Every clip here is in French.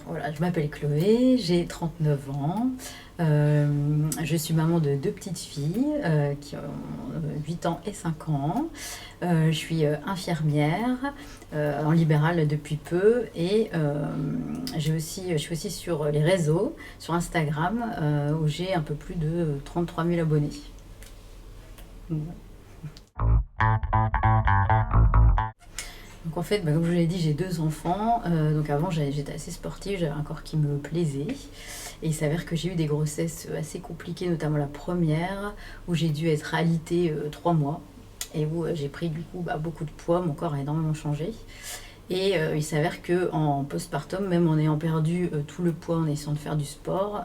Voilà, je m'appelle Chloé, j'ai 39 ans. Je suis maman de deux petites filles qui ont 8 ans et 5 ans. Je suis infirmière en libéral depuis peu et je suis aussi sur les réseaux, sur Instagram, où j'ai un peu plus de 33 000 abonnés. Donc en fait, comme je vous l'ai dit, j'ai deux enfants. Donc avant, j'étais assez sportive, j'avais un corps qui me plaisait. Et il s'avère que j'ai eu des grossesses assez compliquées, notamment la première, où j'ai dû être alitée 3 mois. Et où j'ai pris du coup beaucoup de poids, mon corps a énormément changé. Et il s'avère que en postpartum, même en ayant perdu tout le poids en essayant de faire du sport,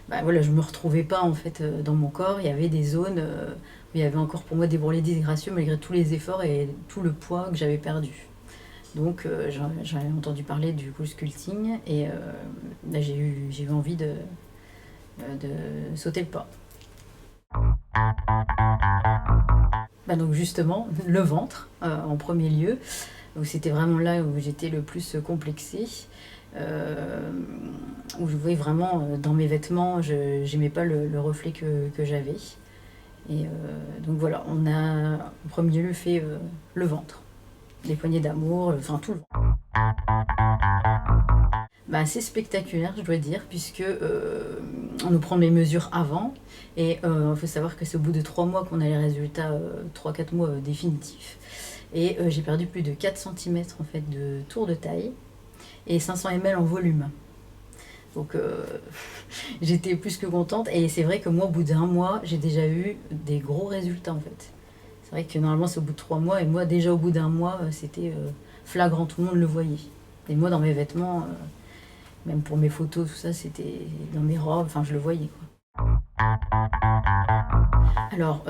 voilà, je me retrouvais pas en fait dans mon corps. Il y avait des zones où il y avait encore pour moi des bourrelets disgracieux malgré tous les efforts et tout le poids que j'avais perdu. Donc j'en ai entendu parler du cool sculpting et là, j'ai eu envie de sauter le pas. Donc justement, le ventre en premier lieu. Donc c'était vraiment là où j'étais le plus complexée. euh, Où je voyais vraiment dans mes vêtements, je n'aimais pas le reflet que j'avais. Et donc voilà, on a en premier lieu fait le ventre, les poignées d'amour, enfin tout le ventre. C'est spectaculaire, je dois dire, puisque on nous prend les mesures avant, et il faut savoir que c'est au bout de 3 mois qu'on a les résultats, 3-4 mois définitifs. Et j'ai perdu plus de 4 cm en fait de tour de taille et 500 ml en volume. Donc j'étais plus que contente et c'est vrai que moi au bout d'1 mois j'ai déjà eu des gros résultats en fait. C'est vrai que normalement c'est au bout de 3 mois et moi déjà au bout d'1 mois c'était flagrant, tout le monde le voyait. Et moi dans mes vêtements, même pour mes photos, tout ça, c'était dans mes robes, enfin je le voyais quoi. Alors,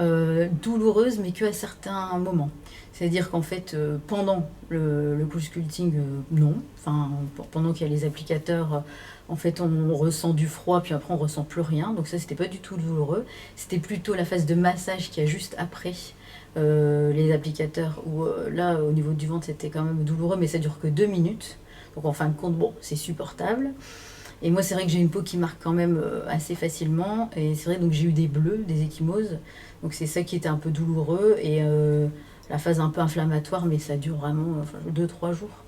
douloureuse, mais que à certains moments. C'est-à-dire qu'en fait, pendant le cool sculpting, non. Enfin, pendant qu'il y a les applicateurs, en fait, on ressent du froid, puis après, on ressent plus rien. Donc ça, c'était pas du tout douloureux. C'était plutôt la phase de massage qu'il y a juste après les applicateurs, où là, au niveau du ventre, c'était quand même douloureux, mais ça dure que 2 minutes. Donc en fin de compte, bon, c'est supportable. Et moi, c'est vrai que j'ai une peau qui marque quand même assez facilement. Et c'est vrai, donc j'ai eu des bleus, des ecchymoses. Donc c'est ça qui était un peu douloureux. Et la phase un peu inflammatoire, mais ça dure vraiment 2-3 jours.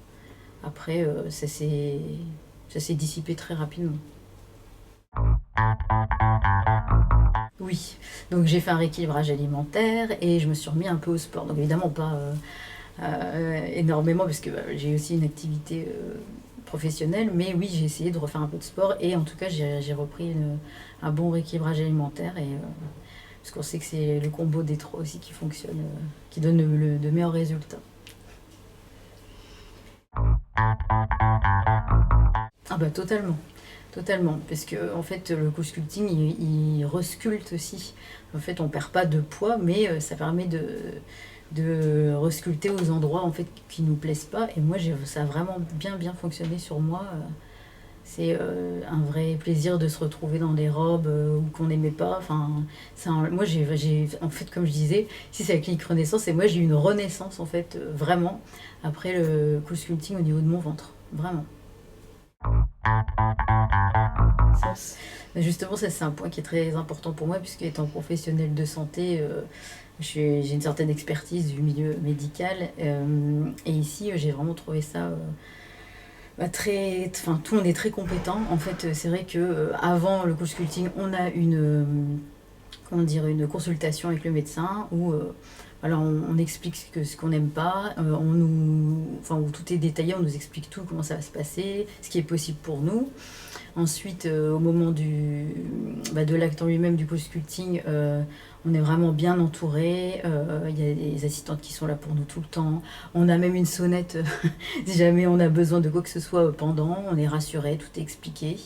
Après, ça s'est dissipé très rapidement. Oui, donc j'ai fait un rééquilibrage alimentaire et je me suis remis un peu au sport. Donc évidemment pas énormément parce que j'ai aussi une activité professionnelle, mais oui j'ai essayé de refaire un peu de sport et en tout cas j'ai repris un bon rééquilibrage alimentaire et parce qu'on sait que c'est le combo des trois aussi qui fonctionne, qui donne de meilleurs résultats. Totalement. Totalement, parce que en fait le co-sculpting il resculpte aussi. En fait on perd pas de poids, mais ça permet de resculpter aux endroits en fait qui nous plaisent pas. Et moi ça a vraiment bien fonctionné sur moi. C'est un vrai plaisir de se retrouver dans des robes qu'on n'aimait pas. Enfin, moi en fait comme je disais, si c'est la clinique Renaissance, et moi j'ai eu une renaissance en fait vraiment après le co-sculpting au niveau de mon ventre, vraiment. Justement, ça c'est un point qui est très important pour moi, puisque étant professionnelle de santé, j'ai une certaine expertise du milieu médical. Et ici, j'ai vraiment trouvé ça très. Enfin, tout le monde est très compétent. En fait, c'est vrai que avant le coach sculpting, on a comment dire, une consultation avec le médecin où voilà, on explique ce qu'on n'aime pas, où tout est détaillé, on nous explique tout, comment ça va se passer, ce qui est possible pour nous. Ensuite, au moment de l'acte en lui-même du co-sculpting, on est vraiment bien entouré. Il y a des assistantes qui sont là pour nous tout le temps. On a même une sonnette si jamais on a besoin de quoi que ce soit pendant. On est rassuré, tout est expliqué.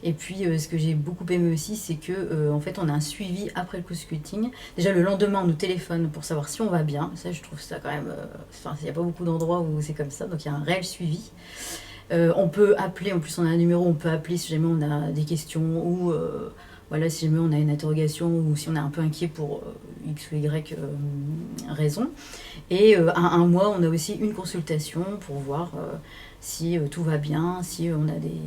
Et puis, ce que j'ai beaucoup aimé aussi, c'est que en fait, on a un suivi après le co-sculpting. Déjà, le lendemain, on nous téléphone pour savoir si on va bien. Ça, je trouve ça quand même. Enfin, il n'y a pas beaucoup d'endroits où c'est comme ça, donc il y a un réel suivi. On peut appeler, en plus on a un numéro, on peut appeler si jamais on a des questions ou voilà, si jamais on a une interrogation ou si on est un peu inquiet pour X ou Y raison. Et à un mois, on a aussi une consultation pour voir si tout va bien, si on a des...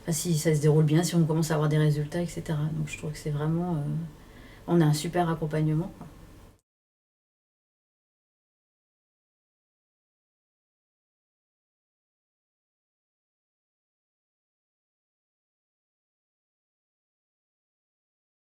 enfin, si ça se déroule bien, si on commence à avoir des résultats, etc. Donc je trouve que c'est vraiment... on a un super accompagnement, quoi.